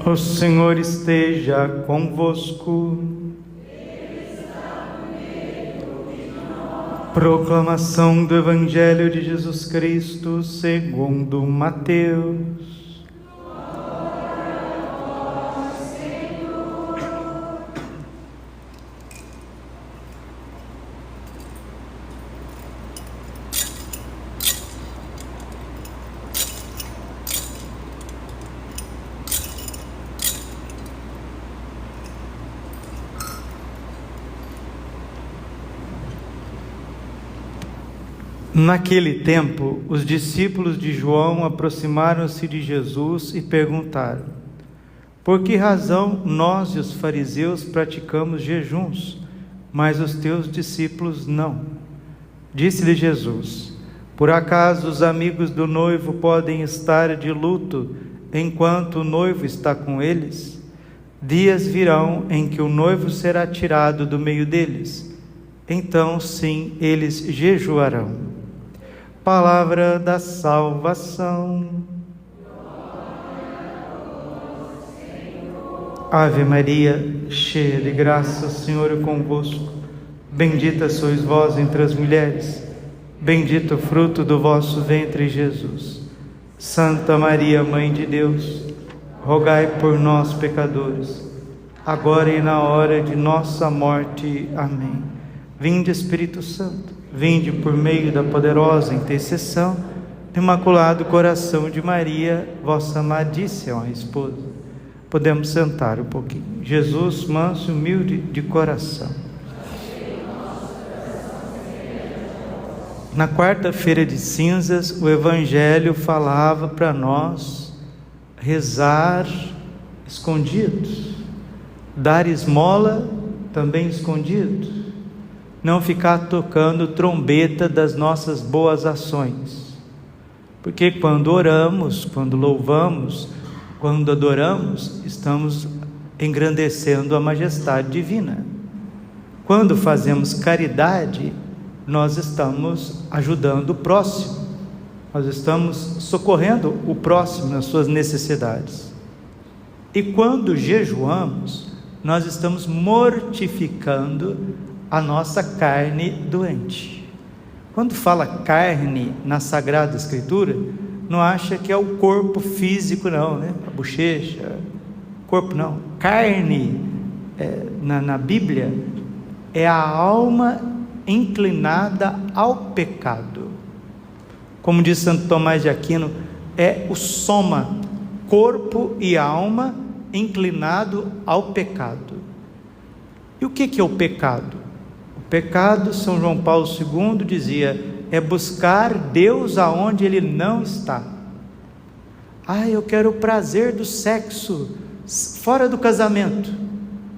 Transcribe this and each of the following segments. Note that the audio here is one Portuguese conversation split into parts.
O Senhor esteja convosco. Proclamação do Evangelho de Jesus Cristo segundo Mateus. Naquele tempo, os discípulos de João aproximaram-se de Jesus e perguntaram: por que razão nós e os fariseus praticamos jejuns, mas os teus discípulos não? Disse-lhe Jesus: por acaso os amigos do noivo podem estar de luto enquanto o noivo está com eles? Dias virão em que o noivo será tirado do meio deles. Então sim, eles jejuarão. Palavra da salvação. Ave Maria, cheia de graça, o Senhor é convosco. Bendita sois vós entre as mulheres, bendito o fruto do vosso ventre, Jesus. Santa Maria, Mãe de Deus, rogai por nós, pecadores, agora e na hora de nossa morte. Amém. Vinde, Espírito Santo, vinde por meio da poderosa intercessão do Imaculado Coração de Maria, vossa amadíssima esposa. Podemos sentar um pouquinho. Jesus, manso e humilde de coração. Na quarta-feira de cinzas, o Evangelho falava para nós rezar escondidos, dar esmola também escondido, não ficar tocando trombeta das nossas boas ações, porque quando oramos, quando louvamos, quando adoramos, estamos engrandecendo a majestade divina. Quando fazemos caridade, nós estamos ajudando o próximo, nós estamos socorrendo o próximo nas suas necessidades. E quando jejuamos, nós estamos mortificando a nossa carne doente. Quando fala carne na Sagrada Escritura, não acha que é o corpo físico não, né? A bochecha, corpo não. Carne na Bíblia é a alma inclinada ao pecado. Como diz Santo Tomás de Aquino, é o soma, corpo e alma inclinado ao pecado. E o que é o pecado? O pecado, São João Paulo II dizia, é buscar Deus aonde Ele não está. Eu quero o prazer do sexo fora do casamento.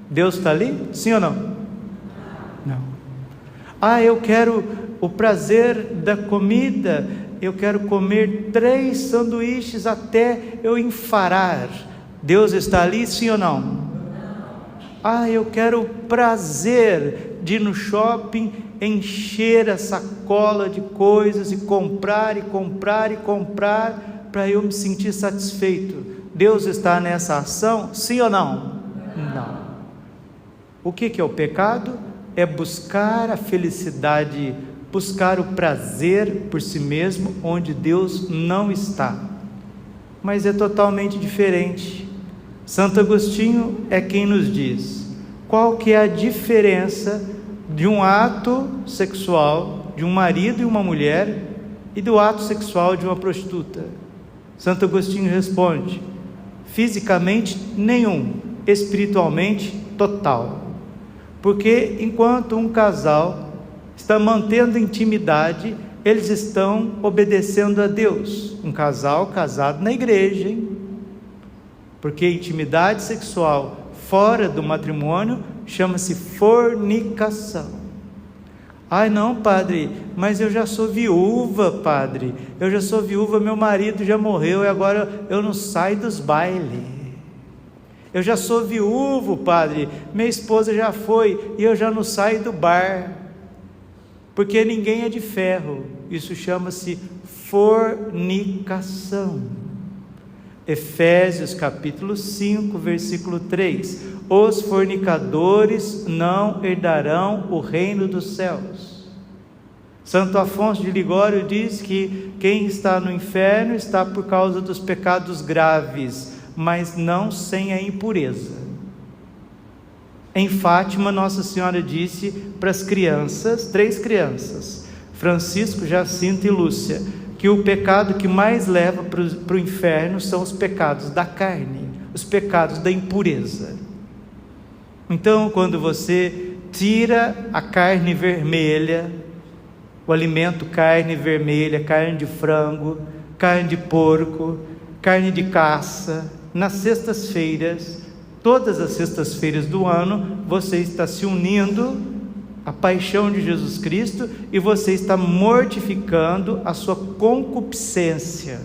Deus está ali? Sim ou não? Não. Eu quero o prazer da comida, eu quero comer 3 sanduíches até eu enfarar. Deus está ali? Sim ou não? Eu quero o prazer de ir no shopping, encher a sacola de coisas e comprar para eu me sentir satisfeito. Deus está nessa ação? Sim ou não? Não. O que é o pecado? É buscar a felicidade, buscar o prazer por si mesmo, onde Deus não está. Mas é totalmente diferente. Santo Agostinho é quem nos diz qual que é a diferença de um ato sexual de um marido e uma mulher e do ato sexual de uma prostituta. Santo Agostinho responde: fisicamente nenhum, espiritualmente total. Porque enquanto um casal está mantendo intimidade, eles estão obedecendo a Deus. Um casal casado na igreja, hein? Porque intimidade sexual fora do matrimônio chama-se fornicação. Não, padre, mas eu já sou viúva, padre, eu já sou viúva, meu marido já morreu e agora eu não saio dos bailes. Eu já sou viúvo, padre, minha esposa já foi e eu já não saio do bar, porque ninguém é de ferro. Isso chama-se fornicação. Efésios capítulo 5, versículo 3: os fornicadores não herdarão o reino dos céus. Santo Afonso de Ligório diz que quem está no inferno está por causa dos pecados graves, mas não sem a impureza. Em Fátima, Nossa Senhora disse para as crianças, 3 crianças, Francisco, Jacinto e Lúcia, que o pecado que mais leva para o inferno são os pecados da carne, os pecados da impureza. Então, quando você tira a carne vermelha, o alimento carne vermelha, carne de frango, carne de porco, carne de caça, nas sextas-feiras, todas as sextas-feiras do ano, você está se unindo à paixão de Jesus Cristo e você está mortificando a sua concupiscência.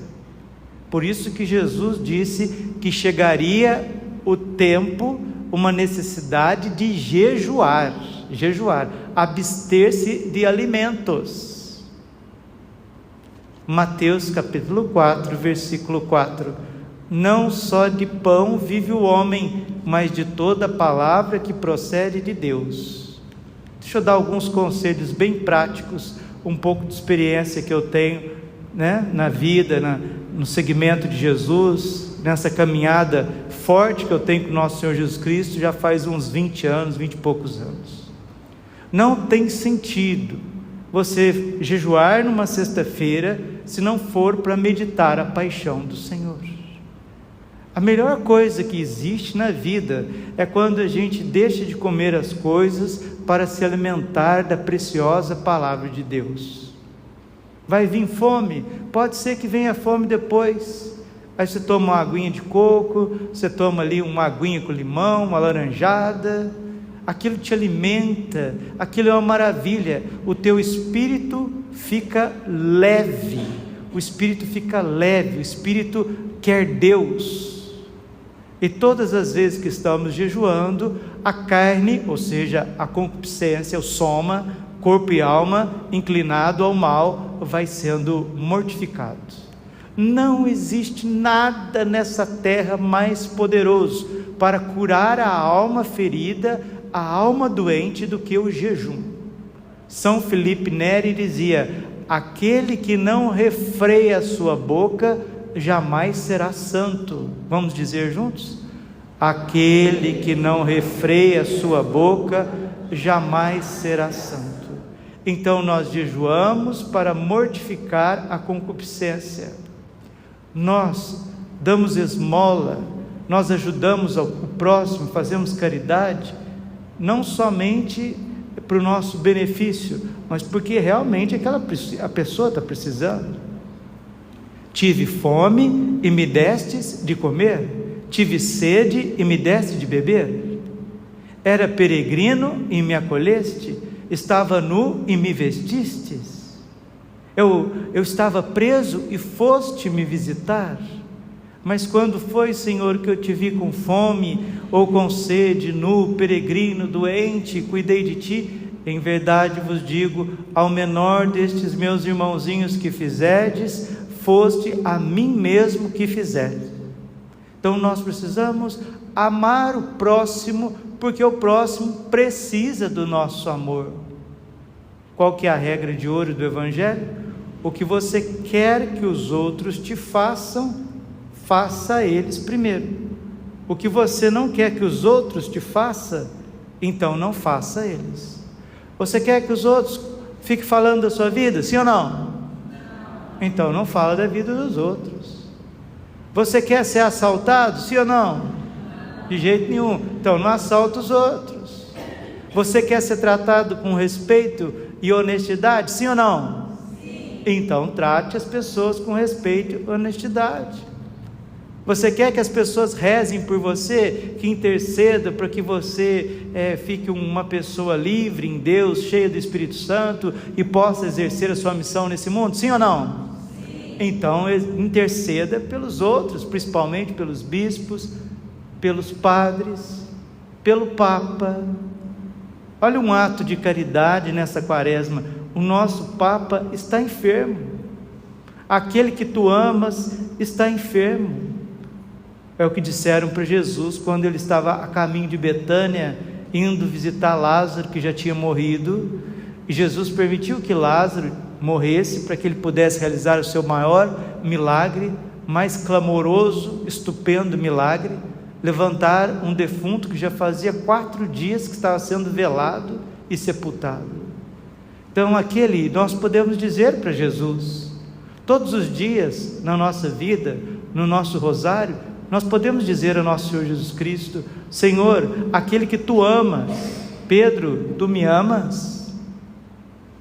Por isso que Jesus disse que chegaria o tempo, uma necessidade de jejuar, abster-se de alimentos. Mateus capítulo 4, versículo 4: não só de pão vive o homem, mas de toda palavra que procede de Deus. Deixa eu dar alguns conselhos bem práticos, um pouco de experiência que eu tenho, na vida, no segmento de Jesus, nessa caminhada forte que eu tenho com o nosso Senhor Jesus Cristo, já faz uns 20 anos, 20 e poucos anos. Não tem sentido você jejuar numa sexta-feira, se não for para meditar a paixão do Senhor. A melhor coisa que existe na vida é quando a gente deixa de comer as coisas para se alimentar da preciosa palavra de Deus. Vai vir fome? Pode ser que venha fome depois. Aí você toma uma aguinha de coco, você toma ali uma aguinha com limão, uma laranjada, aquilo te alimenta, aquilo é uma maravilha. O teu espírito fica leve, o espírito quer Deus. E todas as vezes que estamos jejuando, a carne, ou seja, a concupiscência, o soma, corpo e alma, inclinado ao mal, vai sendo mortificado. Não existe nada nessa terra mais poderoso para curar a alma ferida, a alma doente, do que o jejum. São Felipe Neri dizia: aquele que não refreia a sua boca jamais será santo. Vamos dizer juntos? Aquele que não refreia a sua boca jamais será santo. Então nós jejuamos para mortificar a concupiscência. Nós damos esmola, nós ajudamos o próximo, fazemos caridade, não somente para o nosso benefício, mas porque realmente a pessoa está precisando. Tive fome e me destes de comer, tive sede e me deste de beber, era peregrino e me acolheste, estava nu e me vestistes, eu estava preso e foste me visitar. Mas quando foi, Senhor, que eu te vi com fome, ou com sede, nu, peregrino, doente, cuidei de ti? Em verdade vos digo, ao menor destes meus irmãozinhos que fizerdes, foste a mim mesmo que fizeste. Então nós precisamos amar o próximo, porque o próximo precisa do nosso amor. Qual que é a regra de ouro do Evangelho? O que você quer que os outros te façam, faça a eles primeiro. O que você não quer que os outros te façam, então não faça a eles. Você quer que os outros fiquem falando da sua vida, sim ou não? Então não fala da vida dos outros. Você quer ser assaltado, sim ou não? De jeito nenhum. Então não assalta os outros. Você quer ser tratado com respeito e honestidade, sim ou não? Sim. Então trate as pessoas com respeito e honestidade. Você quer que as pessoas rezem por você, que intercedam para que você fique uma pessoa livre em Deus, cheia do Espírito Santo e possa exercer a sua missão nesse mundo, sim ou não? Sim. Então interceda pelos outros, principalmente pelos bispos, pelos padres, pelo Papa. Olha um ato de caridade nessa quaresma. O nosso Papa está enfermo. Aquele que tu amas está enfermo. É o que disseram para Jesus quando ele estava a caminho de Betânia, indo visitar Lázaro, que já tinha morrido, e Jesus permitiu que Lázaro morresse para que ele pudesse realizar o seu maior milagre, mais clamoroso, estupendo milagre, levantar um defunto que já fazia 4 dias que estava sendo velado e sepultado. Então nós podemos dizer para Jesus, todos os dias na nossa vida, no nosso rosário, nós podemos dizer ao nosso Senhor Jesus Cristo: Senhor, aquele que tu amas, Pedro, tu me amas?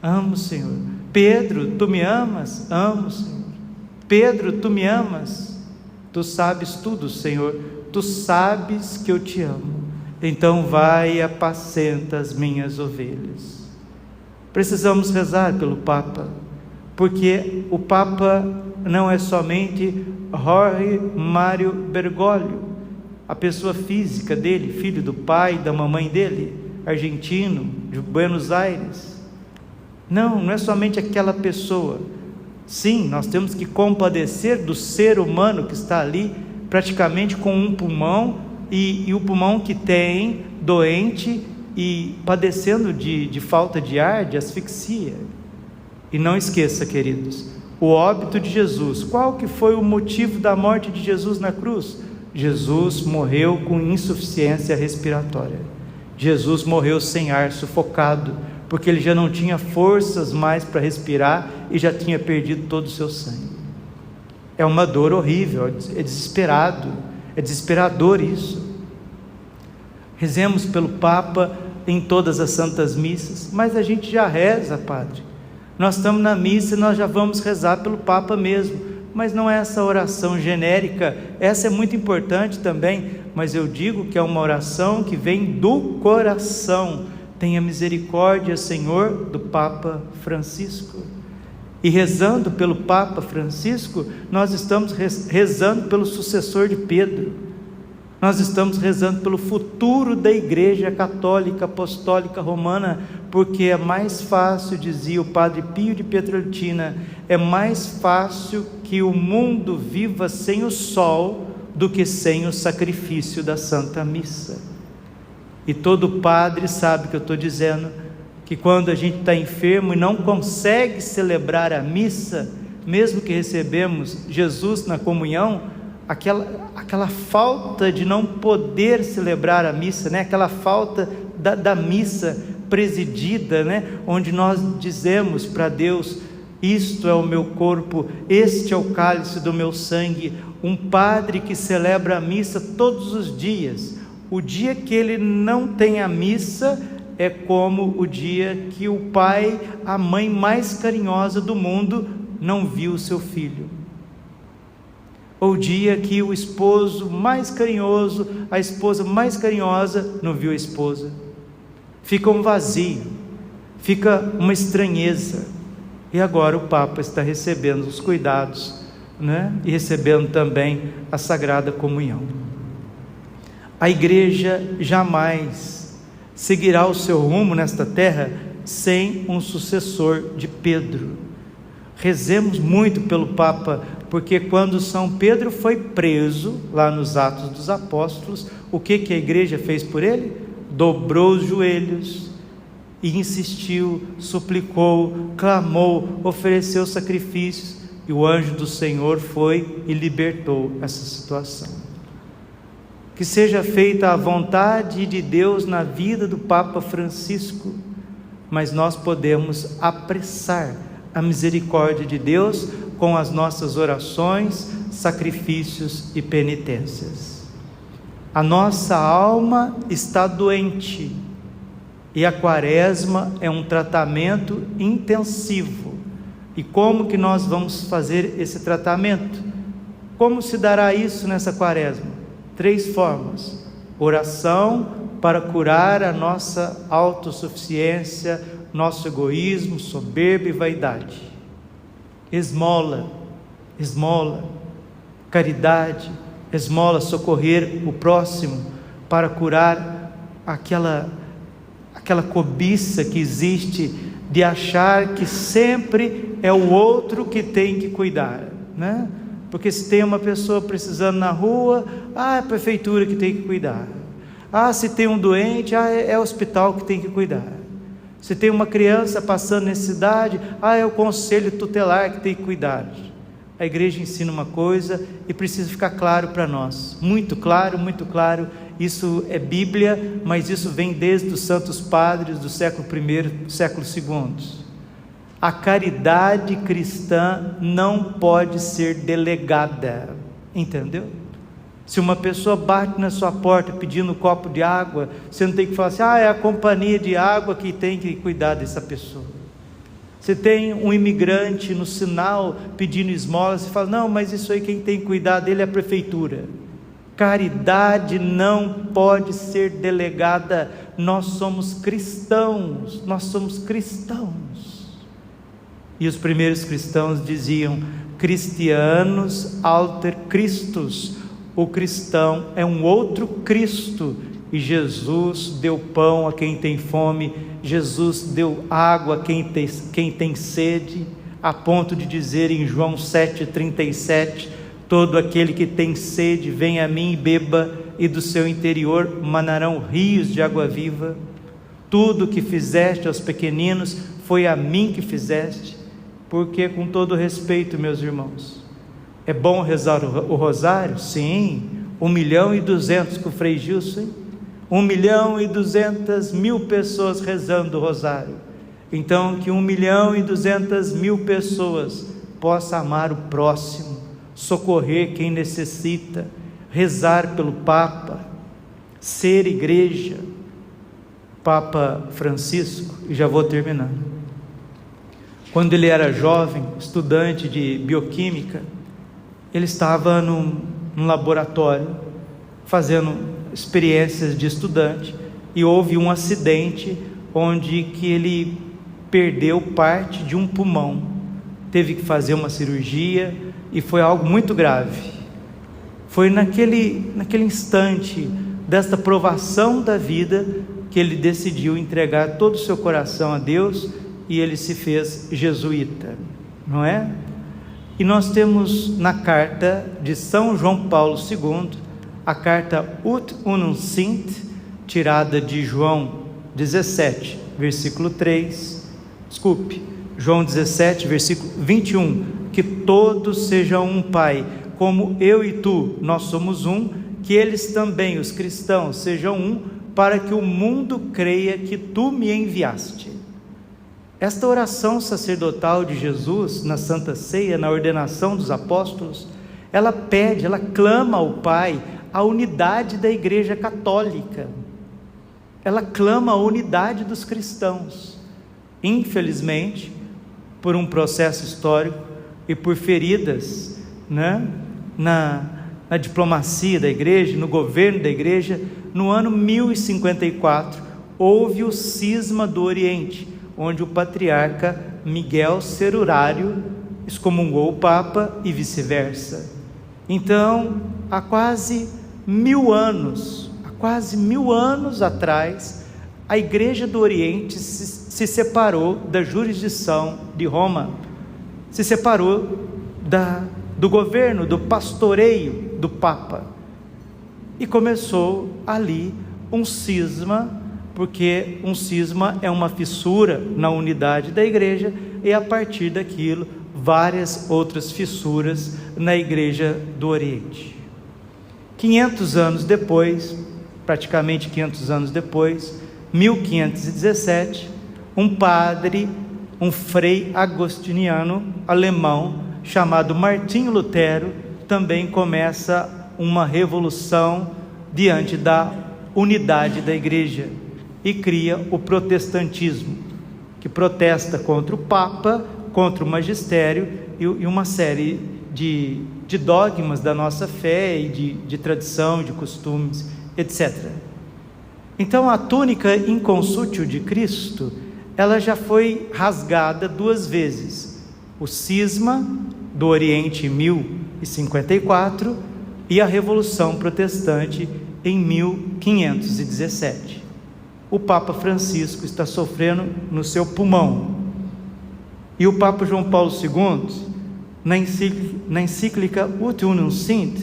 Amo, Senhor. Pedro, tu me amas? Amo, Senhor. Pedro, tu me amas? Tu sabes tudo, Senhor. Tu sabes que eu te amo. Então vai e apacenta as minhas ovelhas. Precisamos rezar pelo Papa, porque o Papa não é somente Jorge Mário Bergoglio, a pessoa física dele, filho do pai e da mamãe dele, argentino, de Buenos Aires. Não é somente aquela pessoa. Sim, nós temos que compadecer do ser humano que está ali, praticamente com um pulmão, e o pulmão que tem doente e padecendo de falta de ar, de asfixia. E não esqueça, queridos, o óbito de Jesus. Qual que foi o motivo da morte de Jesus na cruz? Jesus morreu com insuficiência respiratória. Jesus morreu sem ar, sufocado, porque ele já não tinha forças mais para respirar e já tinha perdido todo o seu sangue. É uma dor horrível, é desesperador isso. Rezemos pelo Papa em todas as santas missas, mas a gente já reza, Padre. Nós estamos na missa e nós já vamos rezar pelo Papa mesmo, mas não é essa oração genérica, essa é muito importante também, mas eu digo que é uma oração que vem do coração. Tenha misericórdia, Senhor, do Papa Francisco. E rezando pelo Papa Francisco, nós estamos rezando pelo sucessor de Pedro. Nós estamos rezando pelo futuro da Igreja Católica Apostólica Romana, porque é mais fácil, dizia o Padre Pio de Pietrelcina, é mais fácil que o mundo viva sem o sol do que sem o sacrifício da Santa Missa. E todo padre sabe que eu estou dizendo que quando a gente está enfermo e não consegue celebrar a missa, mesmo que recebemos Jesus na comunhão, aquela falta de não poder celebrar a missa, né? Aquela falta da missa presidida, né? Onde nós dizemos para Deus: isto é o meu corpo, este é o cálice do meu sangue. Um padre que celebra a missa todos os dias, o dia que ele não tem a missa é como o dia que o pai, a mãe mais carinhosa do mundo, não viu o seu filho. Ou o dia que o esposo mais carinhoso, a esposa mais carinhosa, não viu a esposa. Fica um vazio, fica uma estranheza. E agora o Papa está recebendo os cuidados, né? E recebendo também a Sagrada Comunhão. A Igreja jamais seguirá o seu rumo nesta terra sem um sucessor de Pedro. Rezemos muito pelo Papa, porque quando São Pedro foi preso, lá nos Atos dos Apóstolos, o que a Igreja fez por ele? Dobrou os joelhos e insistiu, suplicou, clamou, ofereceu sacrifícios, e o anjo do Senhor foi e libertou essa situação. Que seja feita a vontade de Deus na vida do Papa Francisco, mas nós podemos apressar a misericórdia de Deus com as nossas orações, sacrifícios e penitências. A nossa alma está doente e a quaresma é um tratamento intensivo. E como que nós vamos fazer esse tratamento? Como se dará isso nessa quaresma? 3 formas: oração para curar a nossa autossuficiência, nosso egoísmo, soberba e vaidade; esmola, caridade, esmola, socorrer o próximo para curar aquela cobiça que existe de achar que sempre é o outro que tem que cuidar, né? porque se tem uma pessoa precisando na rua, é a prefeitura que tem que cuidar. Se tem um doente, é o hospital que tem que cuidar. Se tem uma criança passando necessidade, é o conselho tutelar que tem que cuidar. A igreja ensina uma coisa e precisa ficar claro para nós, muito claro, isso é Bíblia, mas isso vem desde os santos padres do século I, século II. A caridade cristã não pode ser delegada, entendeu? Se uma pessoa bate na sua porta pedindo um copo de água, você não tem que falar assim, é a companhia de água que tem que cuidar dessa pessoa. Você tem um imigrante no sinal pedindo esmola, você fala, não, mas isso aí quem tem que cuidar dele é a prefeitura. Caridade não pode ser delegada, nós somos cristãos. E os primeiros cristãos diziam, Christianus alter Christus, o cristão é um outro Cristo, e Jesus deu pão a quem tem fome, Jesus deu água a quem tem sede, a ponto de dizer em João 7,37, todo aquele que tem sede, vem a mim e beba, e do seu interior manarão rios de água viva. Tudo que fizeste aos pequeninos, foi a mim que fizeste. Porque, com todo respeito, meus irmãos, é bom rezar o rosário? Sim, 1.200.000 com o Frei Gilson, 1.200.000 pessoas rezando o rosário. Então, que 1.200.000 pessoas possam amar o próximo, socorrer quem necessita, rezar pelo Papa, ser igreja. Papa Francisco, e já vou terminando, quando ele era jovem, estudante de bioquímica, ele estava num laboratório, fazendo experiências de estudante, e houve um acidente, onde que ele perdeu parte de um pulmão, teve que fazer uma cirurgia, e foi algo muito grave. Foi naquele instante, desta provação da vida, que ele decidiu entregar todo o seu coração a Deus, e ele se fez jesuíta, não é? E nós temos na carta de São João Paulo II, a carta Ut Unum Sint, tirada de João 17, versículo 3, João 17, versículo 21, que todos sejam um Pai, como eu e tu, nós somos um, que eles também, os cristãos, sejam um, para que o mundo creia que tu me enviaste. Esta oração sacerdotal de Jesus, na Santa Ceia, na ordenação dos apóstolos, ela pede, ela clama ao Pai a unidade da Igreja Católica, ela clama a unidade dos cristãos. Infelizmente, por um processo histórico e por feridas, na diplomacia da Igreja, no governo da Igreja, no ano 1054, houve o cisma do Oriente, onde o patriarca Miguel Cerurário excomungou o Papa e vice-versa. Então, há quase 1000 anos atrás, a Igreja do Oriente se separou da jurisdição de Roma, se separou do governo, do pastoreio do Papa, e começou ali um cisma, porque um cisma é uma fissura na unidade da igreja, e a partir daquilo, várias outras fissuras na Igreja do Oriente. 500 anos depois, praticamente 500 anos depois, 1517, um padre, um frei agostiniano alemão, chamado Martinho Lutero, também começa uma revolução diante da unidade da igreja, e cria o protestantismo, que protesta contra o Papa, contra o magistério e uma série de dogmas da nossa fé e de tradição, de costumes, etc. Então a túnica inconsútil de Cristo, ela já foi rasgada 2 vezes, o cisma do Oriente em 1054 e a Revolução Protestante em 1517. O Papa Francisco está sofrendo no seu pulmão, e o Papa João Paulo II na encíclica Ut Unum Sint,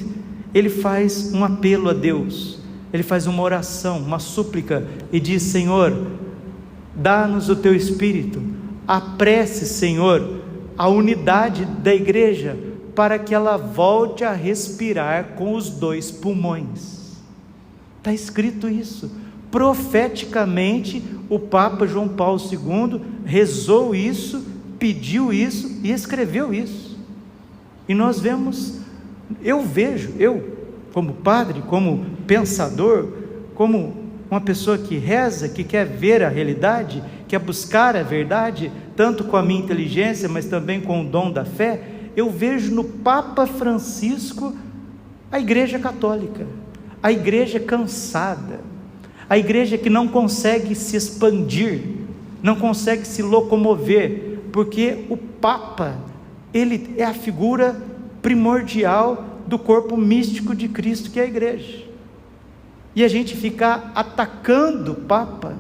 ele faz um apelo a Deus, ele faz uma oração, uma súplica, e diz: Senhor, dá-nos o teu Espírito, apresse, Senhor, a unidade da igreja, para que ela volte a respirar com os 2 pulmões. Está escrito isso, profeticamente. O Papa João Paulo II rezou isso, pediu isso e escreveu isso. E nós vemos, eu como padre, como pensador, como uma pessoa que reza, que quer ver a realidade, quer buscar a verdade, tanto com a minha inteligência, mas também com o dom da fé, eu vejo no Papa Francisco a Igreja Católica, a igreja cansada, a igreja que não consegue se expandir, não consegue se locomover, porque o Papa, ele é a figura primordial do corpo místico de Cristo, que é a igreja. E a gente ficar atacando o Papa,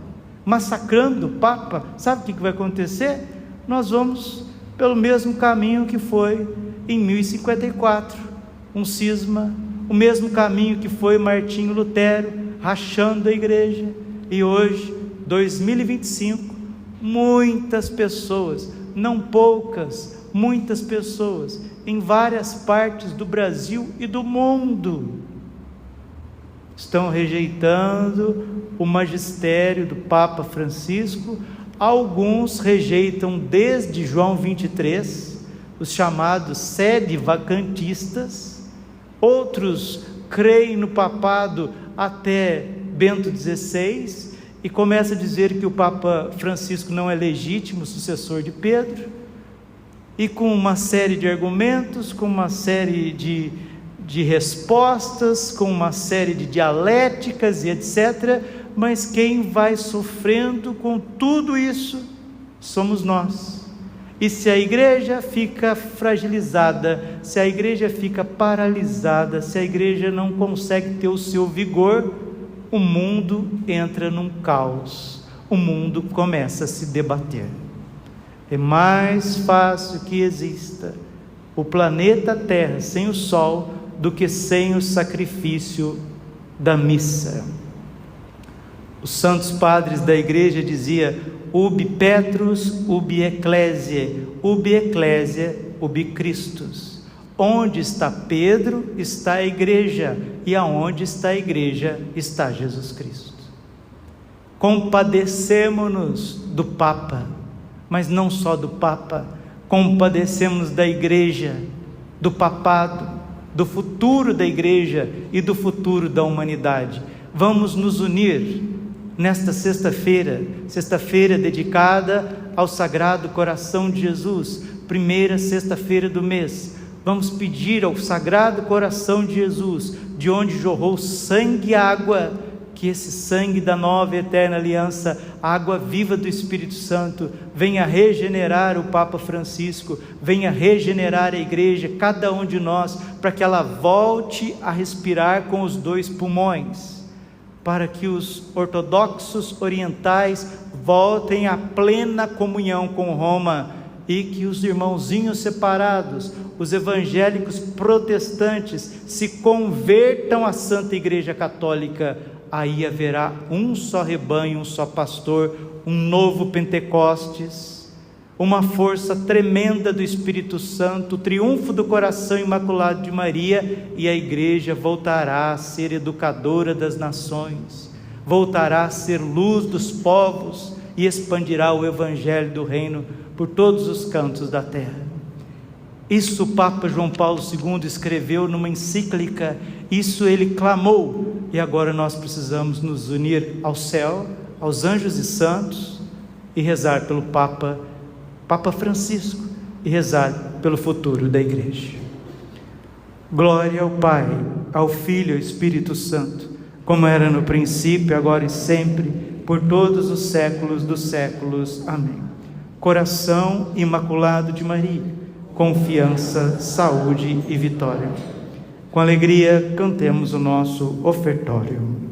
massacrando o Papa, sabe o que vai acontecer? Nós vamos pelo mesmo caminho que foi em 1054, um cisma, o mesmo caminho que foi Martinho Lutero, rachando a igreja. E hoje, 2025, muitas pessoas, não poucas, muitas pessoas, em várias partes do Brasil e do mundo, estão rejeitando o magistério do Papa Francisco. Alguns rejeitam desde João 23, os chamados sede-vacantistas, outros creem no papado até Bento XVI, e começa a dizer que o Papa Francisco não é legítimo sucessor de Pedro, e com uma série de argumentos, com uma série de respostas, com uma série de dialéticas e etc., mas quem vai sofrendo com tudo isso somos nós. E se a igreja fica fragilizada, se a igreja fica paralisada, se a igreja não consegue ter o seu vigor, o mundo entra num caos, o mundo começa a se debater. É mais fácil que exista o planeta Terra sem o Sol do que sem o sacrifício da missa. Os santos padres da igreja diziam: ubi Petrus, ubi Ecclesiae, ubi Christus. Onde está Pedro, está a igreja, e aonde está a igreja, está Jesus Cristo. Compadecemo-nos do Papa, mas não só do Papa, compadecemos da igreja, do papado, do futuro da igreja e do futuro da humanidade. Vamos nos unir nesta sexta-feira dedicada ao Sagrado Coração de Jesus, primeira sexta-feira do mês. Vamos pedir ao Sagrado Coração de Jesus, de onde jorrou sangue e água, que esse sangue da nova e eterna aliança, a água viva do Espírito Santo, venha regenerar o Papa Francisco, venha regenerar a igreja, cada um de nós, para que ela volte a respirar com os 2 pulmões, para que os ortodoxos orientais voltem à plena comunhão com Roma, e que os irmãozinhos separados, os evangélicos protestantes, se convertam à Santa Igreja Católica. Aí haverá um só rebanho, um só pastor, um novo Pentecostes, uma força tremenda do Espírito Santo, o triunfo do coração imaculado de Maria, e a igreja voltará a ser educadora das nações, voltará a ser luz dos povos e expandirá o evangelho do reino por todos os cantos da terra. Isso o Papa João Paulo II escreveu numa encíclica, isso ele clamou, e agora nós precisamos nos unir ao céu, aos anjos e santos, e rezar pelo Papa Francisco, e rezar pelo futuro da igreja. Glória ao Pai, ao Filho e ao Espírito Santo, como era no princípio, agora e sempre, por todos os séculos dos séculos. Amém. Coração imaculado de Maria, confiança, saúde e vitória. Com alegria cantemos o nosso ofertório.